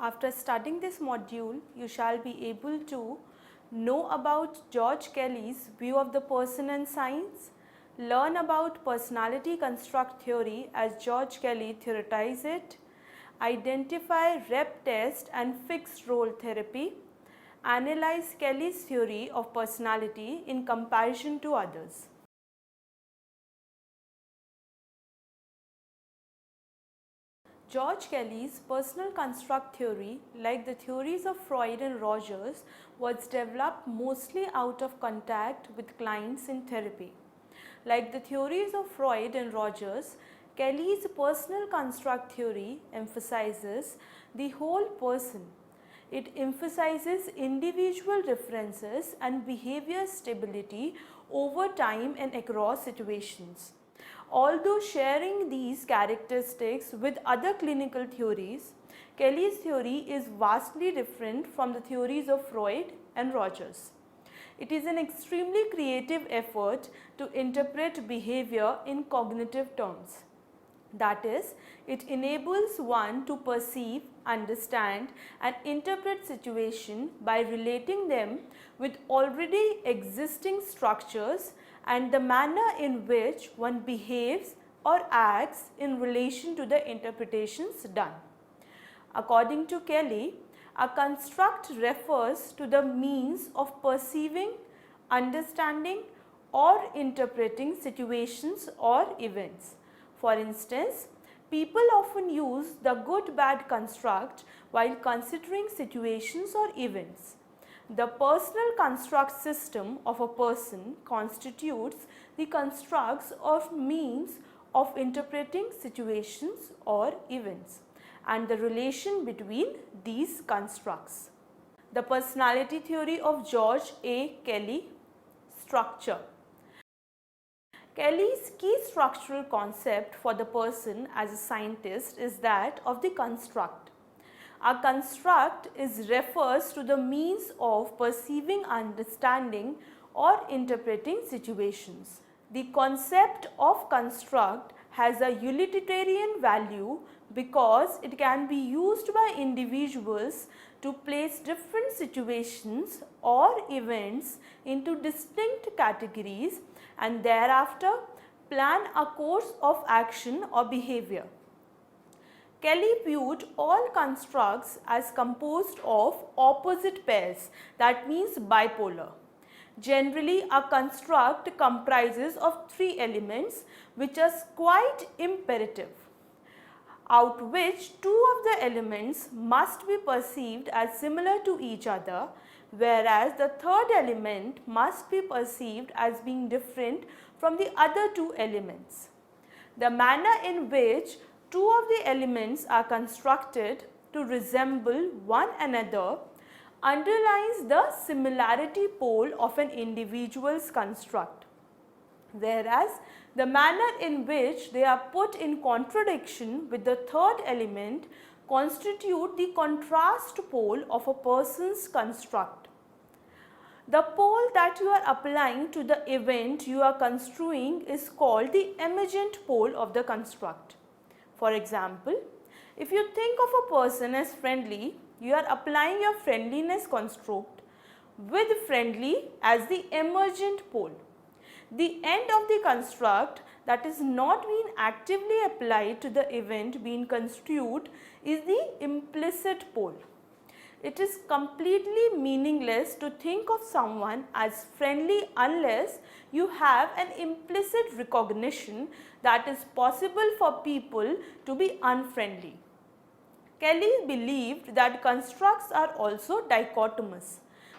After studying this module, you shall be able to know about George Kelly's view of the person and science, learn about personality construct theory as George Kelly theoretized it, identify rep test and fixed role therapy, analyze Kelly's theory of personality in comparison to others. George Kelly's personal construct theory, like the theories of Freud and Rogers, was developed mostly out of contact with clients in therapy. Like the theories of Freud and Rogers, Kelly's personal construct theory emphasizes the whole person. It emphasizes individual differences and behavior stability over time and across situations. Although sharing these characteristics with other clinical theories, Kelly's theory is vastly different from the theories of Freud and Rogers. It is an extremely creative effort to interpret behavior in cognitive terms. That is, it enables one to perceive, understand and interpret situations by relating them with already existing structures and the manner in which one behaves or acts in relation to the interpretations done. According to Kelly, a construct refers to the means of perceiving, understanding or interpreting situations or events. For instance, people often use the good-bad construct while considering situations or events. The personal construct system of a person constitutes the constructs of means of interpreting situations or events and the relation between these constructs. The personality theory of George A. Kelly. Structure. Kelly's key structural concept for the person as a scientist is that of the construct. A construct refers to the means of perceiving, understanding or interpreting situations. The concept of construct has a utilitarian value because it can be used by individuals to place different situations or events into distinct categories and thereafter plan a course of action or behavior. Kelly viewed all constructs as composed of opposite pairs, that means bipolar. Generally, a construct comprises of three elements which are quite imperative, out which two of the elements must be perceived as similar to each other, whereas the third element must be perceived as being different from the other two elements. The manner in which two of the elements are constructed to resemble one another underlines the similarity pole of an individual's construct, whereas the manner in which they are put in contradiction with the third element constitute the contrast pole of a person's construct. The pole that you are applying to the event you are construing is called the emergent pole of the construct. For example, if you think of a person as friendly, you are applying your friendliness construct with friendly as the emergent pole. The end of the construct that is not being actively applied to the event being construed is the implicit pole. It is completely meaningless to think of someone as friendly unless you have an implicit recognition that is possible for people to be unfriendly. Kelly believed that constructs are also dichotomous.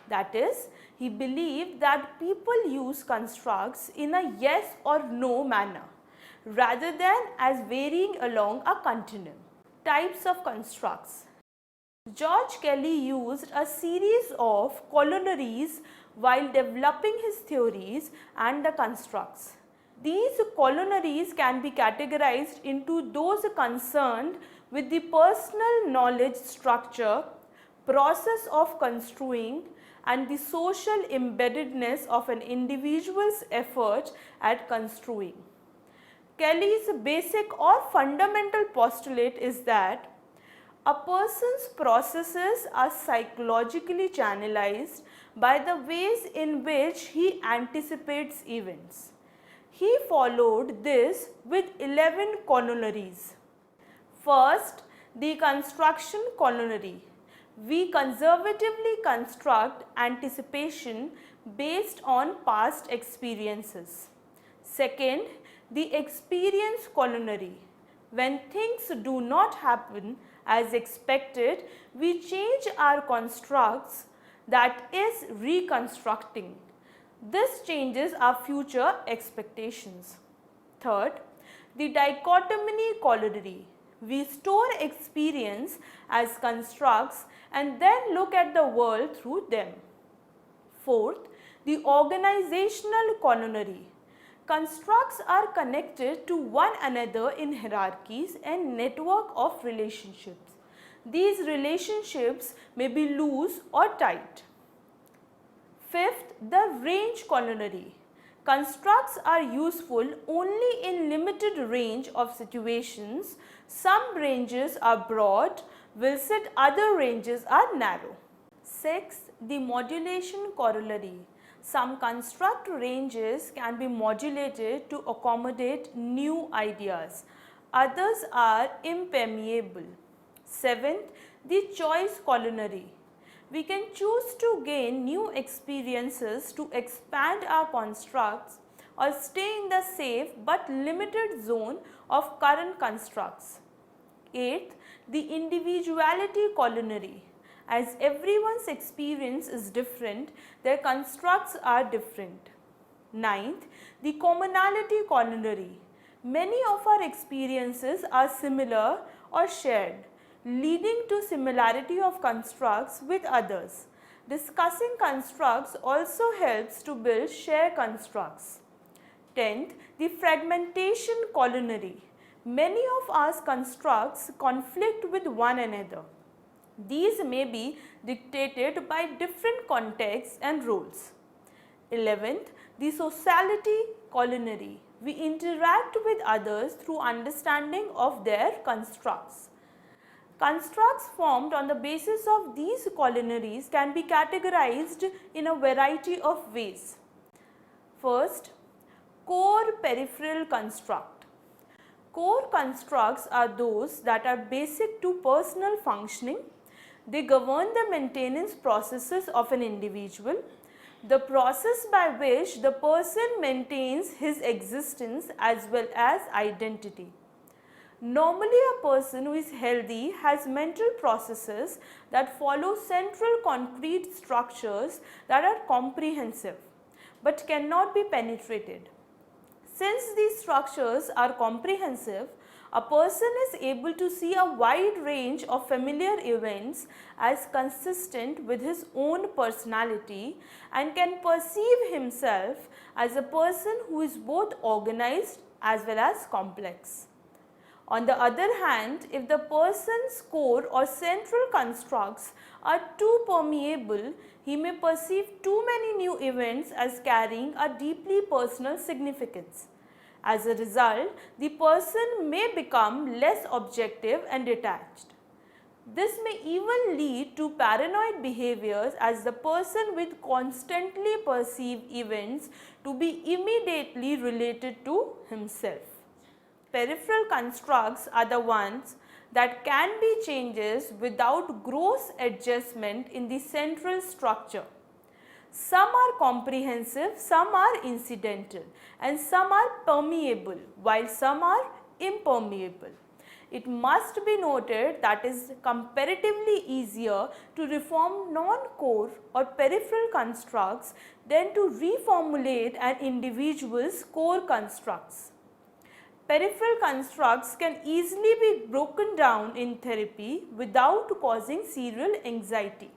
That is, he believed that people use constructs in a yes or no manner rather than as varying along a continuum. Types of constructs. George Kelly used a series of corollaries while developing his theories and the constructs. These corollaries can be categorized into those concerned with the personal knowledge structure, process of construing and the social embeddedness of an individual's effort at construing. Kelly's basic or fundamental postulate is that A person's processes are psychologically channelized by the ways in which he anticipates events. He followed this with 11 corollaries. First, the construction corollary. We conservatively construct anticipation based on past experiences. Second, the experience corollary. When things do not happen as expected, we change our constructs, that is reconstructing. This changes our future expectations. Third, the dichotomy corollary. We store experience as constructs and then look at the world through them. Fourth, the organizational corollary. Constructs are connected to one another in hierarchies and network of relationships. These relationships may be loose or tight. Fifth, the range corollary. Constructs are useful only in limited range of situations. Some ranges are broad, whilst other ranges are narrow. Sixth, the modulation corollary. Some construct ranges can be modulated to accommodate new ideas. Others are impermeable. Seventh, the choice corollary. We can choose to gain new experiences to expand our constructs or stay in the safe but limited zone of current constructs. Eighth, the individuality corollary. As everyone's experience is different, their constructs are different. Ninth, the commonality corollary. Many of our experiences are similar or shared, leading to similarity of constructs with others. Discussing constructs also helps to build shared constructs. 10th, the fragmentation corollary. Many of our constructs conflict with one another. These may be dictated by different contexts and roles. 11th, the sociality corollary. We interact with others through understanding of their constructs. Constructs formed on the basis of these corollaries can be categorized in a variety of ways. First, core peripheral construct. Core constructs are those that are basic to personal functioning. They govern the maintenance processes of an individual, the process by which the person maintains his existence as well as identity. Normally, a person who is healthy has mental processes that follow central concrete structures that are comprehensive but cannot be penetrated. Since these structures are comprehensive, a person is able to see a wide range of familiar events as consistent with his own personality and can perceive himself as a person who is both organized as well as complex. On the other hand, if the person's core or central constructs are too permeable, he may perceive too many new events as carrying a deeply personal significance. As a result, the person may become less objective and detached. This may even lead to paranoid behaviors as the person will constantly perceive events to be immediately related to himself. Peripheral constructs are the ones that can be changes without gross adjustment in the central structure. Some are comprehensive, some are incidental, and some are permeable, while some are impermeable. It must be noted that it is comparatively easier to reform non-core or peripheral constructs than to reformulate an individual's core constructs. Peripheral constructs can easily be broken down in therapy without causing serial anxiety.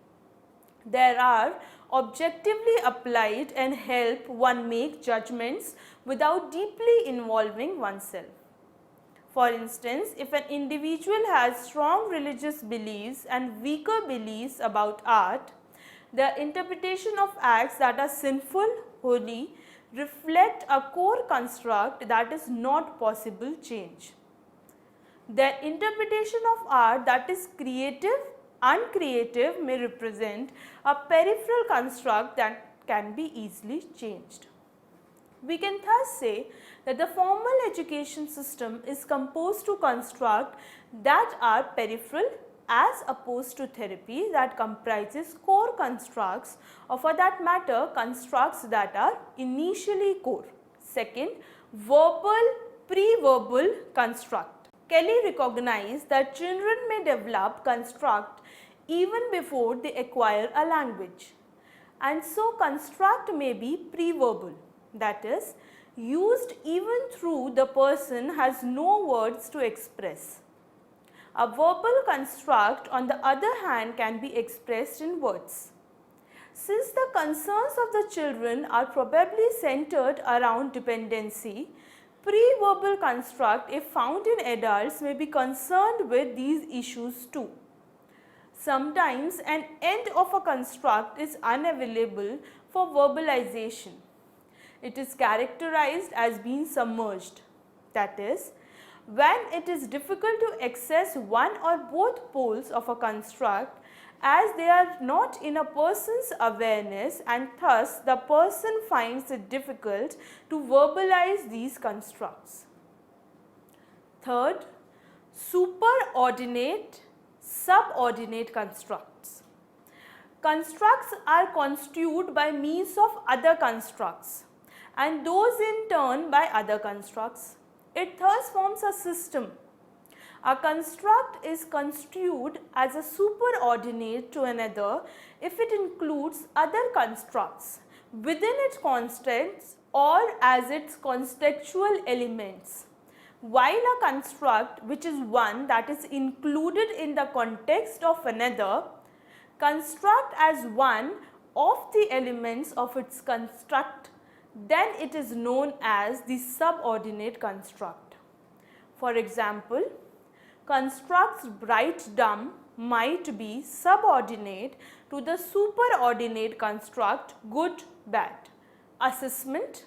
There are objectively applied and help one make judgments without deeply involving oneself. For instance, if an individual has strong religious beliefs and weaker beliefs about art, the interpretation of acts that are sinful, holy, reflect a core construct that is not possible change. Their interpretation of art that is creative, uncreative may represent a peripheral construct that can be easily changed. We can thus say that the formal education system is composed to construct that are peripheral as opposed to therapy that comprises core constructs, or for that matter constructs that are initially core. Second, verbal pre-verbal construct. Kelly recognized that children may develop construct even before they acquire a language, and so construct may be pre-verbal, that is, used even through the person has no words to express. A verbal construct, on the other hand, can be expressed in words. Since the concerns of the children are probably centered around dependency, pre-verbal construct, if found in adults, may be concerned with these issues too. Sometimes an end of a construct is unavailable for verbalization. It is characterized as being submerged, that is, when it is difficult to access one or both poles of a construct as they are not in a person's awareness, and thus the person finds it difficult to verbalize these constructs. Third, superordinate subordinate constructs. Constructs are constituted by means of other constructs, and those in turn by other constructs. It thus forms a system. A construct is construed as a superordinate to another if it includes other constructs within its constants or as its contextual elements, while a construct which is one that is included in the context of another construct as one of the elements of its construct, then it is known as the subordinate construct. For example, constructs bright dumb might be subordinate to the superordinate construct good bad. Assessment.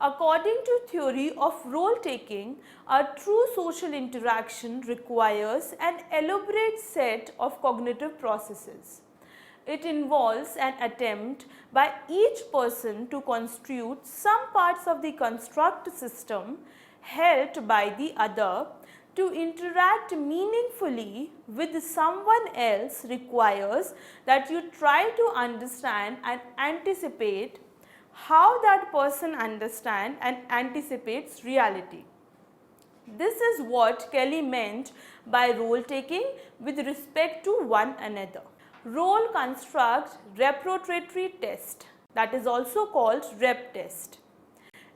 According to theory of role taking, a true social interaction requires an elaborate set of cognitive processes. It involves an attempt by each person to constitute some parts of the construct system held by the other. To interact meaningfully with someone else requires that you try to understand and anticipate how that person understands and anticipates reality. This is what Kelly meant by role taking with respect to one another. Role construct repertory test, that is also called rep test.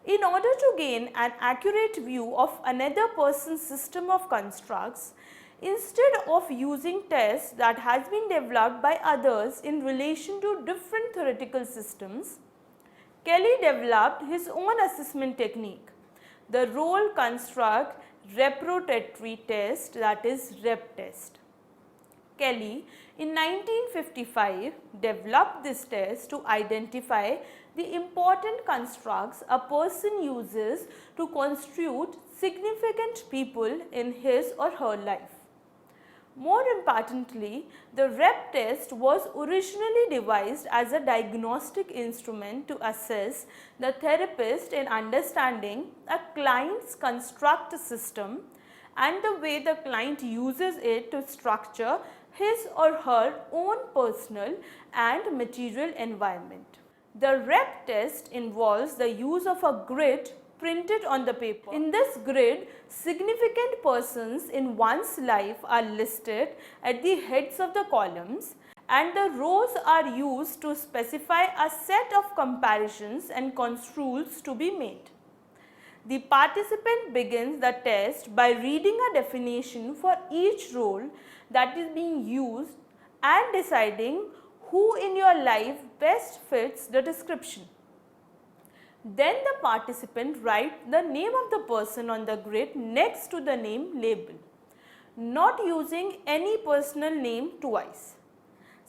In order to gain an accurate view of another person's system of constructs, instead of using tests that has been developed by others in relation to different theoretical systems, Kelly developed his own assessment technique, the role construct repertory test, that is rep test. Kelly in 1955 developed this test to identify the important constructs a person uses to constitute significant people in his or her life. More importantly, the rep test was originally devised as a diagnostic instrument to assess the therapist in understanding a client's construct system and the way the client uses it to structure his or her own personal and material environment. The rep test involves the use of a grid printed on the paper. In this grid, significant persons in one's life are listed at the heads of the columns, and the rows are used to specify a set of comparisons and construals to be made. The participant begins the test by reading a definition for each role that is being used and deciding who in your life best fits the description. Then the participant writes the name of the person on the grid next to the name label, not using any personal name twice.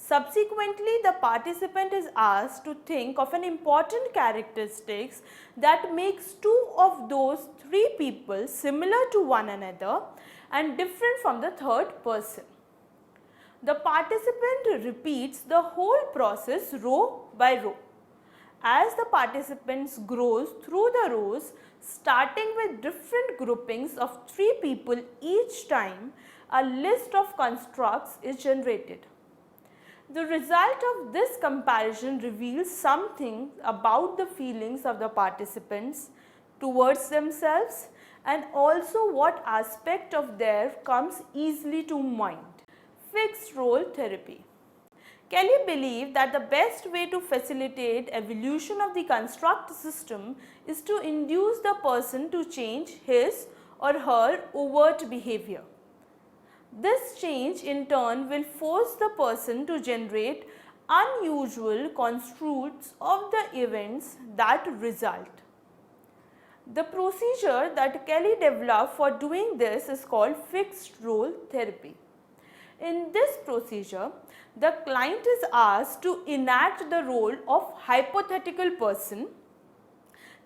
Subsequently, the participant is asked to think of an important characteristics that makes two of those three people similar to one another and different from the third person. The participant repeats the whole process row by row. As the participants grows through the rows, starting with different groupings of three people each time, a list of constructs is generated. The result of this comparison reveals something about the feelings of the participants towards themselves and also what aspect of theirs comes easily to mind. Fixed role therapy. Kelly believed that the best way to facilitate evolution of the construct system is to induce the person to change his or her overt behavior. This change in turn will force the person to generate unusual constructs of the events that result. The procedure that Kelly developed for doing this is called fixed role therapy. In this procedure, the client is asked to enact the role of hypothetical person,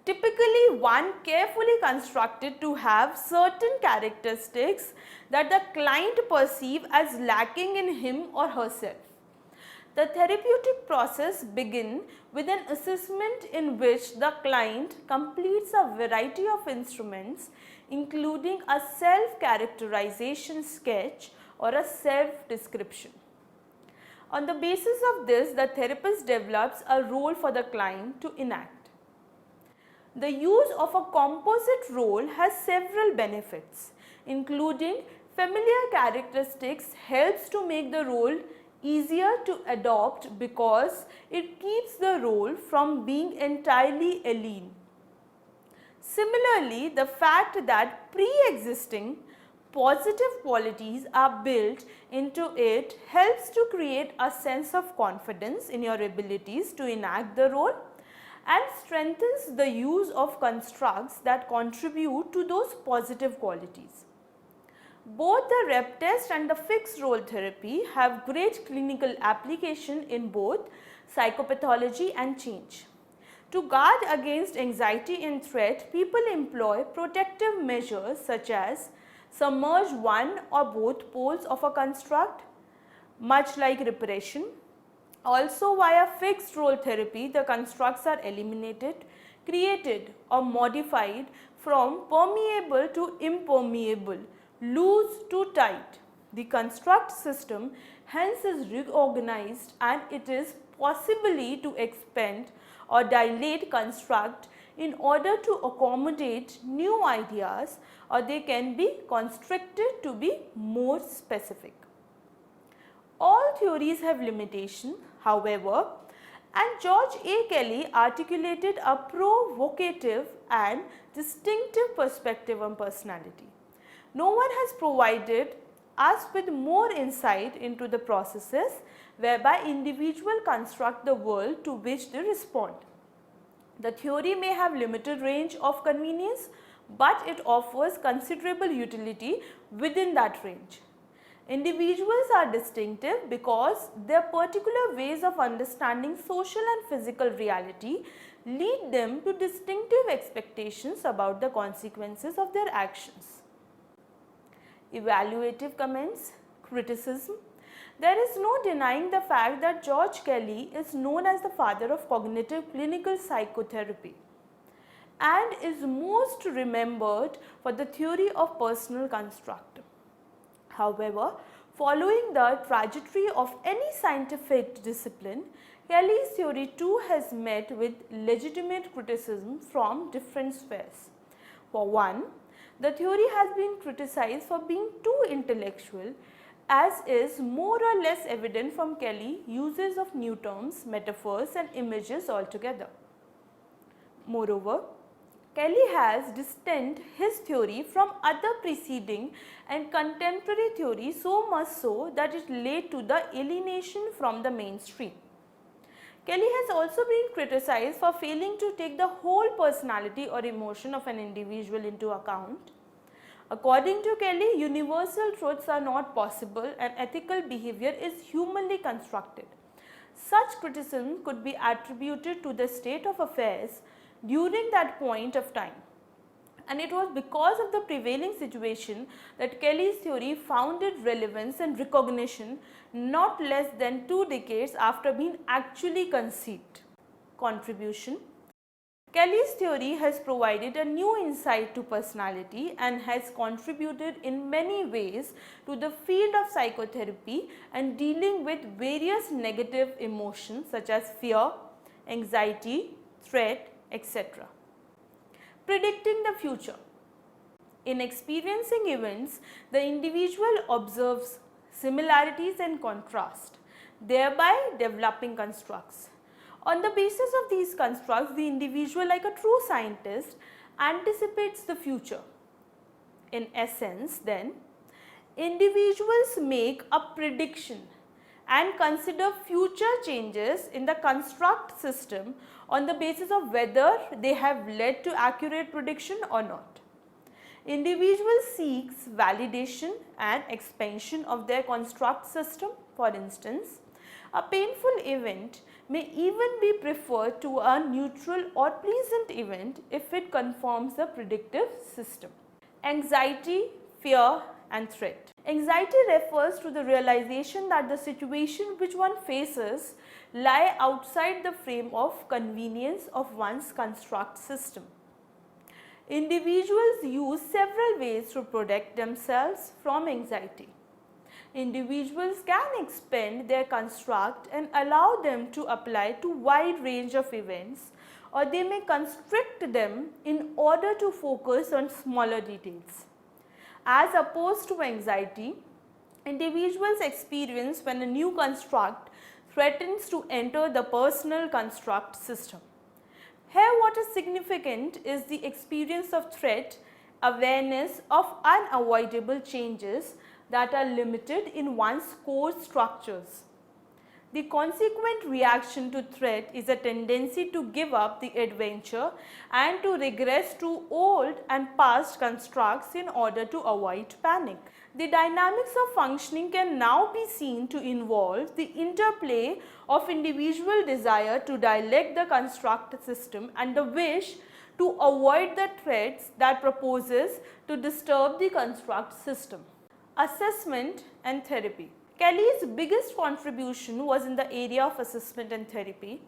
typically one carefully constructed to have certain characteristics that the client perceives as lacking in him or herself. The therapeutic process begins with an assessment in which the client completes a variety of instruments, including a self-characterization sketch or a self-description. On the basis of this, the therapist develops a role for the client to enact. The use of a composite role has several benefits, including familiar characteristics helps to make the role easier to adopt because it keeps the role from being entirely alien. Similarly, the fact that pre-existing positive qualities are built into it helps to create a sense of confidence in your abilities to enact the role and strengthens the use of constructs that contribute to those positive qualities. Both the rep test and the fixed role therapy have great clinical application in both psychopathology and change. To guard against anxiety and threat, people employ protective measures such as submerge one or both poles of a construct, much like repression. Also, via fixed role therapy, the constructs are eliminated, created or modified from permeable to impermeable, loose to tight. The construct system hence is reorganized and it is possibly to expand or dilate construct in order to accommodate new ideas, or they can be constricted to be more specific. All theories have limitation, however, and George A. Kelly articulated a provocative and distinctive perspective on personality. No one has provided us with more insight into the processes whereby individuals construct the world to which they respond. The theory may have limited range of convenience, but it offers considerable utility within that range. Individuals are distinctive because their particular ways of understanding social and physical reality lead them to distinctive expectations about the consequences of their actions. Evaluative comments, criticism. There is no denying the fact that George Kelly is known as the father of cognitive clinical psychotherapy and is most remembered for the theory of personal construct. However, following the trajectory of any scientific discipline, Kelly's theory too has met with legitimate criticism from different spheres. For one, the theory has been criticized for being too intellectual, as is more or less evident from Kelly's uses of new terms, metaphors and images altogether. Moreover, Kelly has distanced his theory from other preceding and contemporary theories so much so that it led to the alienation from the mainstream. Kelly has also been criticized for failing to take the whole personality or emotion of an individual into account. According to Kelly, universal truths are not possible and ethical behavior is humanly constructed. Such criticism could be attributed to the state of affairs during that point of time. And it was because of the prevailing situation that Kelly's theory found its relevance and recognition not less than 2 decades after being actually conceived. Contribution. Kelly's theory has provided a new insight to personality and has contributed in many ways to the field of psychotherapy and dealing with various negative emotions such as fear, anxiety, threat, etc. Predicting the future. In experiencing events, the individual observes similarities and contrast, thereby developing constructs. On the basis of these constructs, the individual, like a true scientist, anticipates the future. In essence, then, individuals make a prediction and consider future changes in the construct system on the basis of whether they have led to accurate prediction or not. Individual seeks validation and expansion of their construct system. For instance, a painful event may even be preferred to a neutral or pleasant event if it conforms the predictive system. Anxiety, fear and threat. Anxiety refers to the realization that the situation which one faces lie outside the frame of convenience of one's construct system. Individuals use several ways to protect themselves from anxiety. Individuals can expand their construct and allow them to apply to wide range of events, or they may constrict them in order to focus on smaller details. As opposed to anxiety, individuals experience when a new construct threatens to enter the personal construct system. Here what is significant is the experience of threat, awareness of unavoidable changes that are limited in one's core structures. The consequent reaction to threat is a tendency to give up the adventure and to regress to old and past constructs in order to avoid panic. The dynamics of functioning can now be seen to involve the interplay of individual desire to dilect the construct system and the wish to avoid the threats that proposes to disturb the construct system. Assessment and therapy. Kelly's biggest contribution was in the area of assessment and therapy.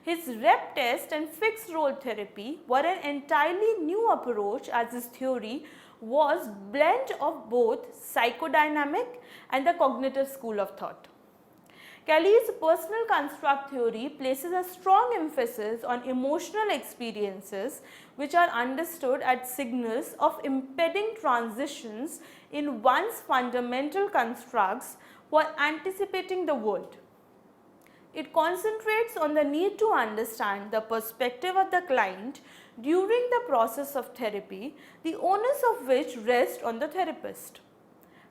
His rep test and fixed role therapy were an entirely new approach, as his theory was blend of both psychodynamic and the cognitive school of thought. Kelly's personal construct theory places a strong emphasis on emotional experiences which are understood as signals of impending transitions in one's fundamental constructs for anticipating the world. It concentrates on the need to understand the perspective of the client during the process of therapy, the onus of which rests on the therapist.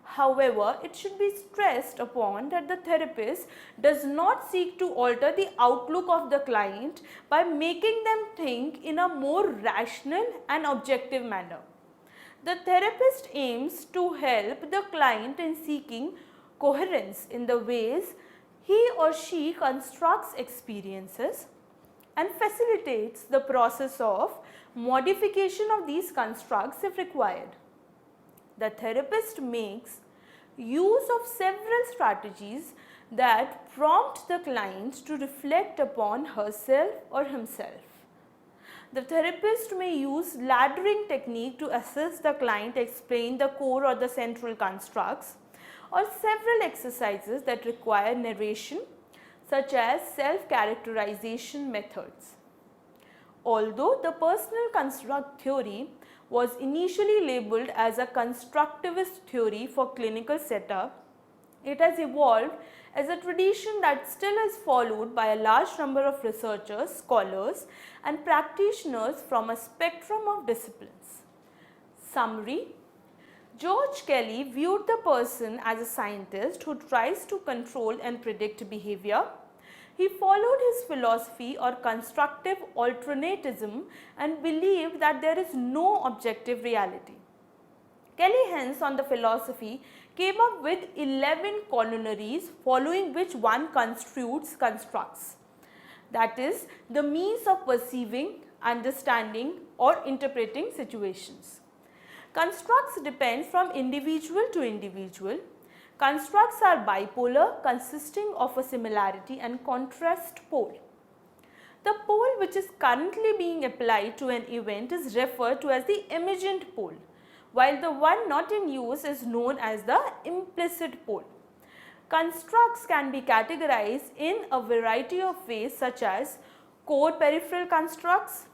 However, it should be stressed upon that the therapist does not seek to alter the outlook of the client by making them think in a more rational and objective manner. The therapist aims to help the client in seeking coherence in the ways he or she constructs experiences and facilitates the process of modification of these constructs if required. The therapist makes use of several strategies that prompt the client to reflect upon herself or himself. The therapist may use laddering technique to assist the client explain the core or the central constructs, or several exercises that require narration, such as self-characterization methods. Although the personal construct theory was initially labeled as a constructivist theory for clinical setup, it has evolved as a tradition that still is followed by a large number of researchers, scholars and practitioners from a spectrum of disciplines. Summary: George Kelly viewed the person as a scientist who tries to control and predict behavior. He followed his philosophy or constructive alternatism and believed that there is no objective reality. Kelly hence on the philosophy came up with 11 corollaries following which one constructs. That is, the means of perceiving, understanding or interpreting situations. Constructs depend from individual to individual. Constructs are bipolar, consisting of a similarity and contrast pole. The pole which is currently being applied to an event is referred to as the emergent pole, while the one not in use is known as the implicit pole. Constructs can be categorized in a variety of ways such as core peripheral constructs,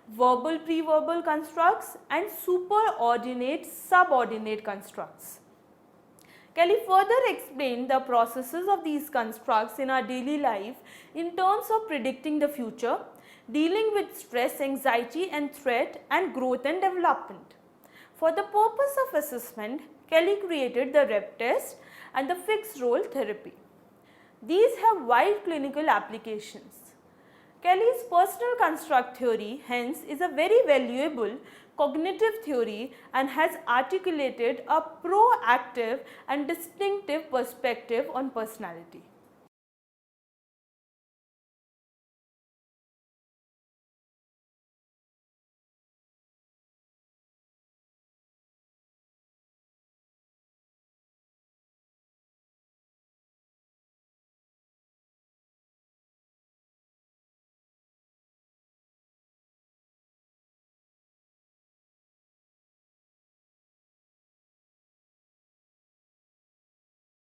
verbal pre-verbal constructs and superordinate subordinate constructs. Kelly further explained the processes of these constructs in our daily life in terms of predicting the future, dealing with stress, anxiety and threat and growth and development. For the purpose of assessment, Kelly created the REP test and the fixed role therapy. These have wide clinical applications. Kelly's personal construct theory hence is a very valuable cognitive theory and has articulated a proactive and distinctive perspective on personality.